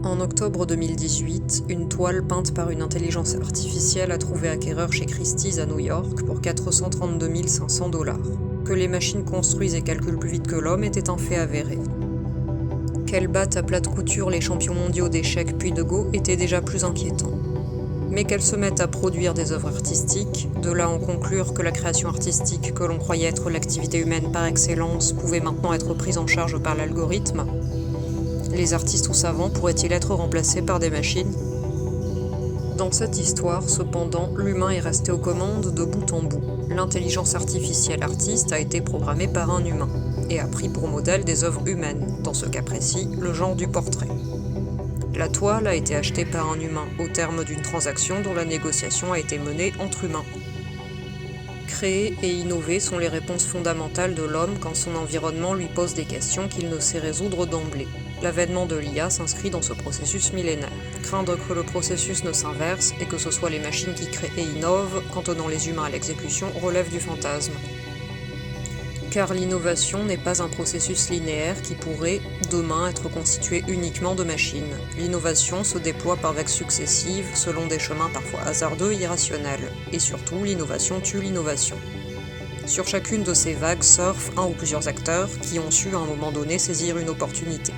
En octobre 2018, une toile peinte par une intelligence artificielle a trouvé acquéreur chez Christie's à New York pour 432 500 $. Que les machines construisent et calculent plus vite que l'homme était un fait avéré. Qu'elles battent à plate couture les champions mondiaux d'échecs puis de Go était déjà plus inquiétant. Mais qu'elles se mettent à produire des œuvres artistiques, de là en conclure que la création artistique que l'on croyait être l'activité humaine par excellence pouvait maintenant être prise en charge par l'algorithme. Les artistes ou savants pourraient-ils être remplacés par des machines ? Dans cette histoire, cependant, l'humain est resté aux commandes de bout en bout. L'intelligence artificielle artiste a été programmée par un humain et a pris pour modèle des œuvres humaines, dans ce cas précis, le genre du portrait. La toile a été achetée par un humain au terme d'une transaction dont la négociation a été menée entre humains. Créer et innover sont les réponses fondamentales de l'homme quand son environnement lui pose des questions qu'il ne sait résoudre d'emblée. L'avènement de l'IA s'inscrit dans ce processus millénaire. Craindre que le processus ne s'inverse et que ce soit les machines qui créent et innovent, cantonnant les humains à l'exécution, relève du fantasme. Car l'innovation n'est pas un processus linéaire qui pourrait, demain, être constitué uniquement de machines. L'innovation se déploie par vagues successives, selon des chemins parfois hasardeux et irrationnels. Et surtout, l'innovation tue l'innovation. Sur chacune de ces vagues surfent un ou plusieurs acteurs qui ont su à un moment donné saisir une opportunité.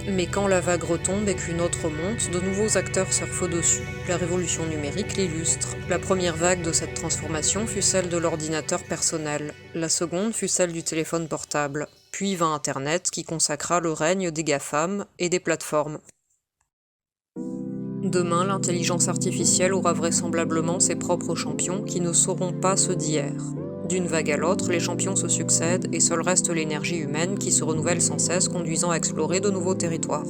Mais quand la vague retombe et qu'une autre monte, de nouveaux acteurs surfent au-dessus. La révolution numérique l'illustre. La première vague de cette transformation fut celle de l'ordinateur personnel. La seconde fut celle du téléphone portable. Puis vint Internet qui consacra le règne des GAFAM et des plateformes. Demain, l'intelligence artificielle aura vraisemblablement ses propres champions qui ne sauront pas ceux d'hier. D'une vague à l'autre, les champions se succèdent et seul reste l'énergie humaine qui se renouvelle sans cesse, conduisant à explorer de nouveaux territoires.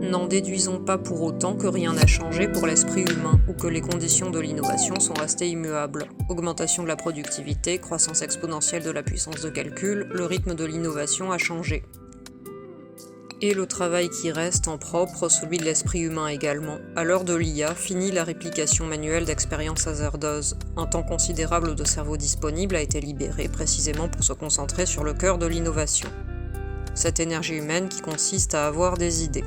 N'en déduisons pas pour autant que rien n'a changé pour l'esprit humain ou que les conditions de l'innovation sont restées immuables. Augmentation de la productivité, croissance exponentielle de la puissance de calcul, le rythme de l'innovation a changé. Et le travail qui reste en propre, celui de l'esprit humain également. À l'heure de l'IA, finit la réplication manuelle d'expériences hasardeuses. Un temps considérable de cerveau disponible a été libéré précisément pour se concentrer sur le cœur de l'innovation. Cette énergie humaine qui consiste à avoir des idées.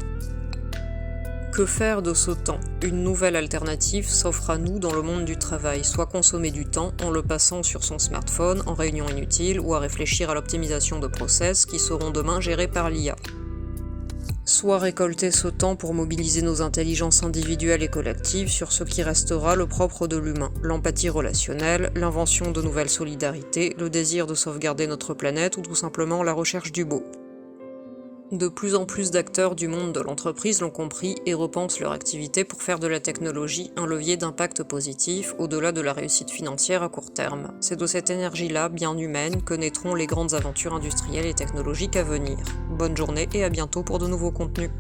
Que faire de ce temps ? Une nouvelle alternative s'offre à nous dans le monde du travail, soit consommer du temps en le passant sur son smartphone, en réunion inutile, ou à réfléchir à l'optimisation de process qui seront demain gérés par l'IA. Soit récolter ce temps pour mobiliser nos intelligences individuelles et collectives sur ce qui restera le propre de l'humain, l'empathie relationnelle, l'invention de nouvelles solidarités, le désir de sauvegarder notre planète ou tout simplement la recherche du beau. De plus en plus d'acteurs du monde de l'entreprise l'ont compris et repensent leur activité pour faire de la technologie un levier d'impact positif au-delà de la réussite financière à court terme. C'est de cette énergie-là, bien humaine, que naîtront les grandes aventures industrielles et technologiques à venir. Bonne journée et à bientôt pour de nouveaux contenus.